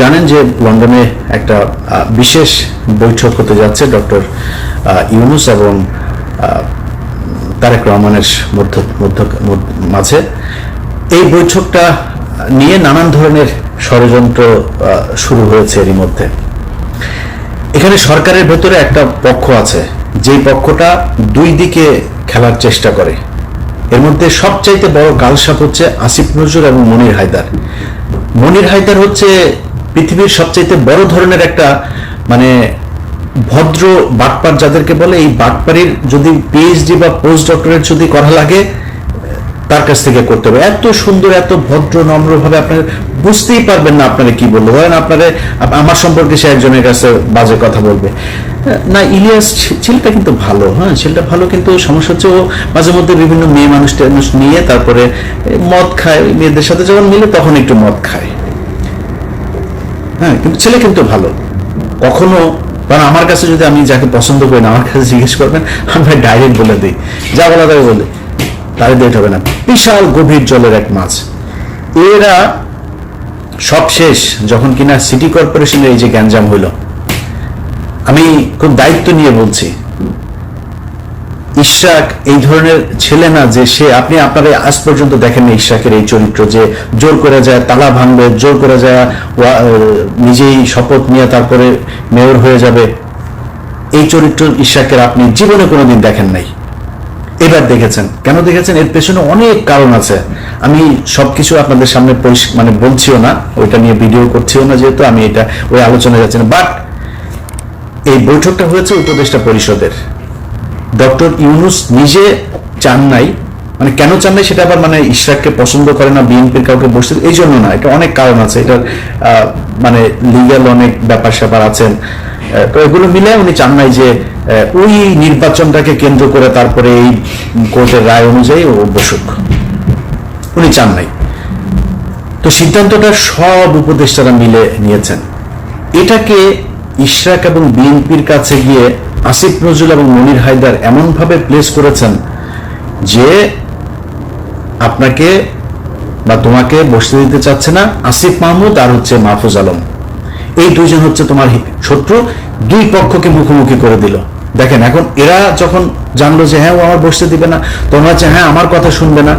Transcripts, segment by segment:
জানেন যে লন্ডনে একটা বিশেষ বৈঠক হতে যাচ্ছে ডক্টর ইউনূস এবং তারেক রহমানের মাঝে। এই বৈঠকটা নিয়ে নানান ধরনের ষড়যন্ত্র শুরু হয়েছে এরই মধ্যে। এখানে সরকারের ভেতরে একটা পক্ষ আছে, যেই পক্ষটা দুই দিকে খেলার চেষ্টা করে। এর মধ্যে সবচাইতে বড় গালসাপ হচ্ছে আসিফ নজরুল এবং মনির হায়দার। মনির হায়দার হচ্ছে পৃথিবীর সবচাইতে বড় ধরনের একটা মানে ভদ্র বাটপার যাদেরকে বলে। এই বাটপারির যদি পিএইচডি বা পোস্ট ডক্টরেট যদি করা লাগে তার কাছ থেকে করতে হবে। এত সুন্দর, এত ভদ্র, নম্রভাবে আপনারা বুঝতেই পারবেন না আপনারা কি বলবো। ধরেন আপনারা আমার সম্পর্কে সে একজনের কাছে বাজে কথা বলবে না, ইলিয়াস ছেলেটা কিন্তু ভালো, হ্যাঁ ছেলেটা ভালো, কিন্তু সমস্যা হচ্ছে ও মাঝে মধ্যে বিভিন্ন মেয়ে মানুষ নিয়ে তারপরে মদ খায়, মেয়েদের সাথে যখন মিলে তখন একটু মদ খায়, হ্যাঁ কিন্তু ছেলে কিন্তু ভালো। কখনো কারণ আমার কাছে যদি আমি যাকে পছন্দ করি না আমার কাছে জিজ্ঞেস করবেন, আমরা ডাইরেক্ট বলে দিই, যা বলা তাই বলে, তারে দিতে হবে না। বিশাল গভীর জলের এক মাছ। এরা সব শেষ যখন কিনা সিটি কর্পোরেশনের এই যে গ্যাঞ্জাম হইল। আমি খুব দায়িত্ব নিয়ে বলছি, ইশরাক এই ধরনের ছেলে না যে সে, আপনি আপনারা আজ পর্যন্ত দেখেন ইশরাকের এই চরিত্র যে জোর করে যায় তালা ভাঙবে, জোর করে যায় নিজেই শপথ নিয়ে তারপরে মেয়র হয়ে যাবে। এই চরিত্র ইশরাকের আপনি জীবনে কোনোদিন দেখেন নাই, এবার দেখেছেন। কেন দেখেছেন? এর পেছনে অনেক কারণ আছে। আমি সবকিছু আপনাদের সামনে মানে বলছিও না, ওইটা নিয়ে ভিডিও করছিও না, যেহেতু আমি এটা ওই আলোচনায় যাচ্ছি না। বাট এই বৈঠকটা হয়েছে উপদেষ্টা পরিষদের। ডক্টর ইউনূস নিজে চান নাই, মানে কেন চান নাই সেটা আবার মানে ইশরাককে পছন্দ করে না, বিএনপির কাউকে বসতে, এই জন্য না, এটা অনেক কারণ আছে। এটার মানে লিগ্যাল অনেক ব্যাপার স্যাপার আছেন। তো এগুলো মিলে উনি চান নাই যে ওই নির্বাচনটাকে কেন্দ্র করে তারপরে এই কোর্টের রায় অনুযায়ী ও বসুক, উনি চান নাই। তো সিদ্ধান্তটা সব উপদেষ্টারা মিলে নিয়েছেন। এটাকে ইশরাক এবং বিএনপির কাছে গিয়ে আসিফ নজরুল এবং মনির হায়দার এমন ভাবে প্লেস করেছেন যে আপনাকে বা তোমাকে বসতে দিতে চাচ্ছে না আসিফ মাহমুদ আর হচ্ছে মাহফুজ আলম। এই দুইজন হচ্ছে তোমার শত্রু, দুই পক্ষকে মুখোমুখি করে দিল। দেখেন এখন এরা যখন জানলো যে হ্যাঁ ও আমার বসতে দিবে না, তোমরা হচ্ছে হ্যাঁ আমার কথা শুনবে না,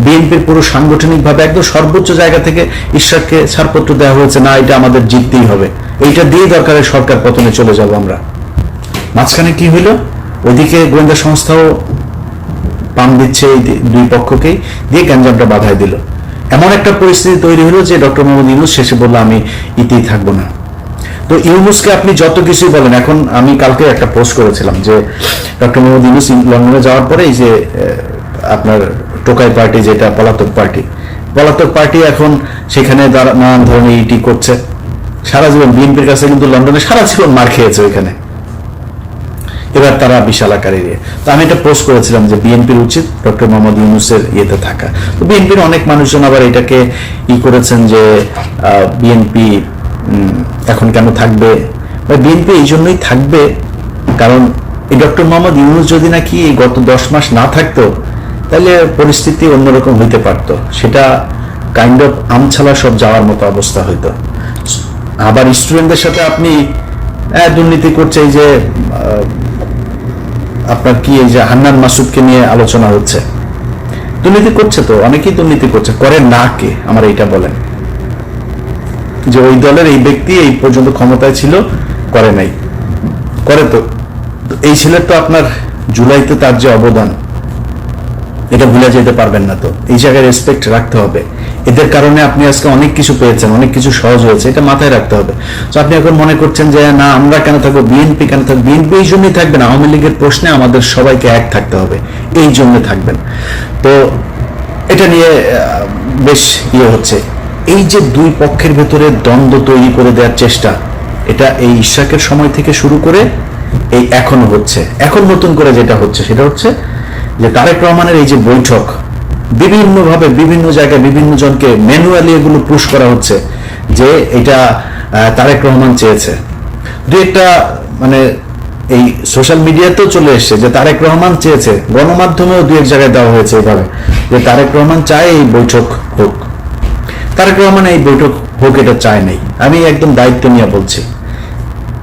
বিএনপির পুরো সাংগঠনিকভাবে একদম সর্বোচ্চ জায়গা থেকে ইশরাককে ছাড়পত্র দেওয়া হয়েছে, না এটা আমাদের জিততেই হবে, এইটা দিয়ে দরকারে সরকার পতনে চলে যাব আমরা। মাঝখানে কি হইল? ওইদিকে গোয়েন্দা সংস্থাও পাম দিচ্ছে এই দুই পক্ষকেই, দিয়ে গ্যাঞ্জামটা বাধাই দিল। এমন একটা পরিস্থিতি তৈরি হলো যে ডক্টর মোহাম্মদ ইউনূস শেষে বললো আমি ইতেই থাকবো না। তো ইউনূসকে আপনি যত কিছুই বলেন, এখন আমি কালকে একটা পোস্ট করেছিলাম যে ডক্টর মোহাম্মদ ইউনূস লন্ডনে যাওয়ার পরে এই যে আপনার টোকাই পার্টি, যেটা পলাতক পার্টি এখন সেখানে নানান ধরনের ইটি করছে। সারা জীবন বিএনপির কাছে কিন্তু লন্ডনে সারা জীবন মার খেয়েছে ওইখানে, এবার তারা বিশাল আকারে। তো আমি এটা পোস্ট করেছিলাম যে বিএনপির উচিত ডক্টর মোহাম্মদ ইউনূসের ইয়েতে থাকা। তো বিএনপির অনেক মানুষজন আবার এটাকে করেছেন যে বিএনপি এখন কেন থাকবে, বিএনপি এই জন্যই থাকবে কারণ এই ডক্টর মোহাম্মদ ইউনূস যদি নাকি এই গত 10 মাস না থাকতো তাহলে পরিস্থিতি অন্যরকম হইতে পারতো, সেটা কাইন্ড অফ আমছালা সব যাওয়ার মতো অবস্থা হইতো। আবার স্টুডেন্টদের সাথে আপনি দুর্নীতি করছে, এই যে আপনার কি এই যে হান্নান মাসুদকে নিয়ে আলোচনা হচ্ছে, দুর্নীতি করছে তো অনেকেই দুর্নীতি করছে, করে না কে আমার এইটা বলেন, যে ওই দলের এই ব্যক্তি এই পর্যন্ত ক্ষমতায় ছিল করে নাই, করে তো। এই ছেলের তো আপনার জুলাইতে তার যে অবদান এটা ভুলে যেতে পারবেন না। তো এই জায়গায় রেসপেক্ট রাখতে হবে। এদের কারণে আপনি আজকে অনেক কিছু পেয়েছেন, অনেক কিছু সহজ হয়েছে, এটা মাথায় রাখতে হবে। তো আপনি এখন মনে করছেন যে না আমরা কেন থাকবো, বিএনপি কেন থাকবে, বিএনপি এই জন্যই থাকবেন, আওয়ামী লীগের প্রশ্নে আমাদের সবাইকে এক থাকতে হবে, এই জন্য থাকবেন। তো এটা নিয়ে বেশ হচ্ছে। এই যে দুই পক্ষের ভেতরে দ্বন্দ্ব তৈরি করে দেওয়ার চেষ্টা, এটা এই ইশরাকের সময় থেকে শুরু করে এই এখনো হচ্ছে। এখন নতুন করে যেটা হচ্ছে সেটা হচ্ছে যে তারেক রহমানের এই যে বৈঠক, বিভিন্নভাবে বিভিন্ন জায়গায় বিভিন্ন জনকে ম্যানুয়ালি এগুলো পুশ করা হচ্ছে যে এটা তারেক রহমান চেয়েছে। দু একটা মানে এই সোশ্যাল মিডিয়াতেও চলে এসছে যে তারেক রহমান চেয়েছে, গণমাধ্যমেও দু এক জায়গায় দেওয়া হয়েছে এভাবে যে তারেক রহমান চায় এই বৈঠক হোক। তারেক রহমান এই বৈঠক হোক এটা চায় নাই। আমি একদম দায়িত্ব নিয়ে বলছি,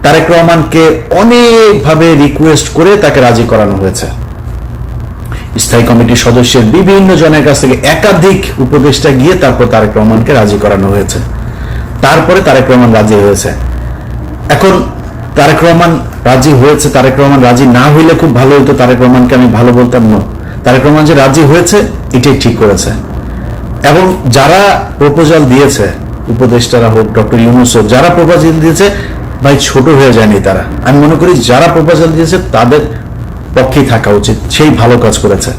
তারেক রহমানকে অনেকভাবে রিকোয়েস্ট করে তাকে রাজি করানো হয়েছে। স্থায়ী কমিটির সদস্যের বিভিন্ন জনের কাছ থেকে একাধিক উপদেষ্টা গিয়ে তারপর তারেক রহমানকে রাজি করানো হয়েছে, তারপরে তারেক রহমান রাজি হয়েছে। এখন তারেক রহমান রাজি হয়েছে, তারেক রহমান রাজি না হইলে খুব ভালো হতো, তারেক রহমানকে আমি ভালো বলতাম না। তারেক রহমান যে রাজি হয়েছে এটাই ঠিক করেছে। এবং যারা প্রপোজাল দিয়েছে, উপদেষ্টারা হোক, ডক্টর ইউনূস হোক, যারা প্রপোজাল দিয়েছে ভাই ছোট হয়ে যায়নি তারা। আমি মনে করি যারা প্রপোজাল দিয়েছে তাদের পক্ষেই থাকা উচিত, সেই ভালো কাজ করেছে।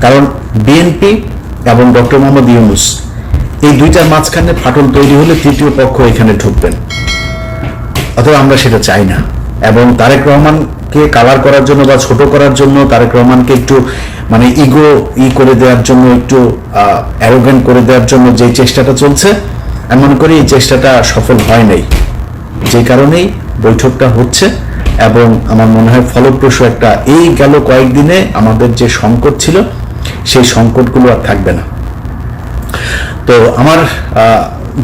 কারণ বিএনপি এবং ডক্টর মোহাম্মদ ইউনূস এই দুইটার মাঝখানে ফাটল তৈরি হলে তৃতীয় পক্ষ এখানে ঢুকবেন, অথবা আমরা সেটা চাই না। এবং তারেক রহমানকে কালার করার জন্য বা ছোট করার জন্য, তারেক রহমানকে একটু মানে ইগো করে দেওয়ার জন্য, একটু অ্যারোগেন্ট করে দেওয়ার জন্য যে চেষ্টাটা চলছে, আমি মনে করি এই চেষ্টাটা সফল হয় নাই। যে কারণেই বৈঠকটা হচ্ছে এবং আমার মনে হয় ফলপ্রসূ একটা, এই গেল কয়েকদিনে আমাদের যে সংকট ছিল সেই সংকটগুলো আর থাকবে না। তো আমার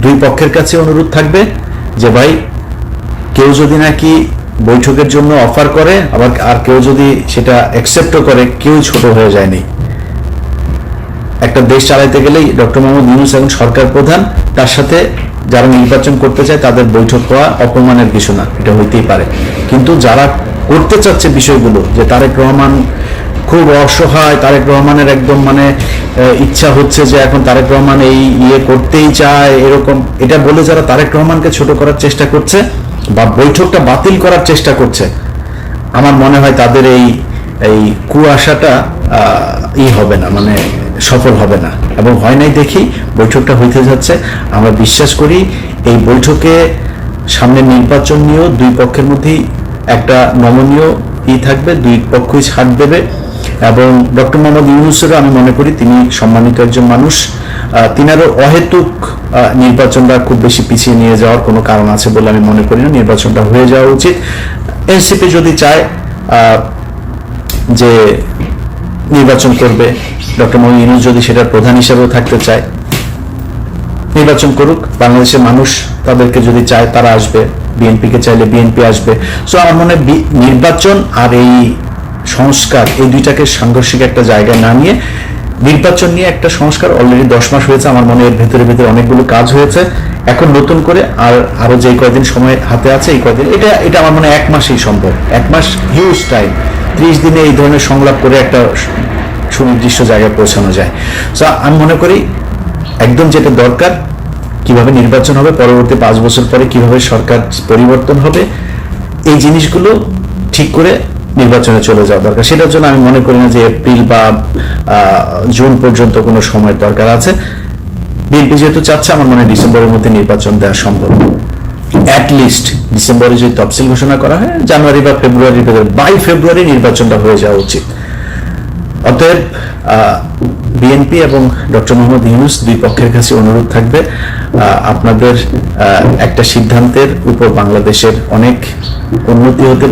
দুই পক্ষের কাছে অনুরোধ থাকবে যে ভাই, কেউ যদি নাকি বৈঠকের জন্য অফার করে, আবার আর কেউ যদি সেটা অ্যাকসেপ্টও করে, কেউ ছোট হয়ে যায়নি। একটা দেশ চালাইতে গেলেই ডক্টর মোহাম্মদ ইউনূস এখন সরকার প্রধান, তার সাথে যারা নির্বাচন করতে চায় তাদের বৈঠক হওয়া অপমানের কিছু না, এটা হইতেই পারে। কিন্তু যারা করতে চাচ্ছে বিষয়গুলো, যে তারেক রহমান খুব অসহায়, তারেক রহমানের একদম মানে ইচ্ছা হচ্ছে যে এখন তারেক রহমান এই করতেই চায়, এরকম এটা বলে যারা তারেক রহমানকে ছোট করার চেষ্টা করছে বা বৈঠকটা বাতিল করার চেষ্টা করছে, আমার মনে হয় তাদের এই কুয়াশাটা হবে না, মানে সফল হবে না। এবং হয় নাই দেখি বৈঠকটা হইতে যাচ্ছে। আমরা বিশ্বাস করি এই বৈঠকে সামনে নির্বাচন নিয়েও দুই পক্ষের মধ্যেই একটা নমনীয় থাকবে, দুই পক্ষই ছাড় দেবে। এবং ডক্টর মোহাম্মদ ইউনূসেরও আমি মনে করি তিনি সম্মানিত একজন মানুষ, তিনারও অহেতুক নির্বাচনটা খুব বেশি পিছিয়ে নিয়ে যাওয়ার কোনো কারণ আছে বলে আমি মনে করি না। নির্বাচনটা হয়ে যাওয়া উচিত। এনসিপি যদি চায় যে নির্বাচন করবে, ডক্টর মোহাম্মদ ইউনূস যদি সেটার প্রধান হিসেবেও থাকতে চায়, নির্বাচন করুক। বাংলাদেশের মানুষ তাদেরকে যদি চায় তারা আসবে, বিএনপিকে চাইলে বিএনপি আসবে। সো আমার মনে হয় নির্বাচন আর এই সংস্কার, এই দুইটাকে সাংঘর্ষিক একটা জায়গায় না নিয়ে নির্বাচন নিয়ে একটা সংস্কার অলরেডি 10 মাস হয়েছে, আমার মনে এর ভেতরে অনেকগুলো কাজ হয়েছে। এখন নতুন করে আরো যে কয়দিন সময় হাতে আছে, এই কয়দিন এটা আমার মনে হয় 1 মাসেই সম্ভব। 1 মাস হিউজ টাইম, 30 দিনে এই ধরনের সংলাপ করে একটা সুনির্দিষ্ট জায়গায় পৌঁছানো যায়। সো আমি মনে করি একদম যেটা দরকার, কিভাবে নির্বাচন হবে, পরবর্তী 5 বছর পরে কিভাবে সরকার পরিবর্তন হবে, এই জিনিসগুলো ঠিক করে নির্বাচনে চলে যাওয়া দরকার। সেটার জন্য আমি মনে করি না যে এপ্রিল বা জুন পর্যন্ত কোনো সময় দরকার আছে। বিএনপি যেহেতু চাচ্ছে, আমার মনে হয় ডিসেম্বরের মধ্যে নির্বাচন দেওয়া সম্ভব। অ্যাটলিস্ট ডিসেম্বরে যদি তফসিল ঘোষণা করা হয়, জানুয়ারি বা ফেব্রুয়ারি, বাই ফেব্রুয়ারি নির্বাচনটা হয়ে যাওয়া উচিত। অতএব বিএনপি এবং ডক্টর মোহাম্মদ ইউনূস দুই পক্ষের কাছে অনুরোধ থাকবে, আপনাদের একটা সিদ্ধান্তের উপর বাংলাদেশের অনেক উন্নতি হতে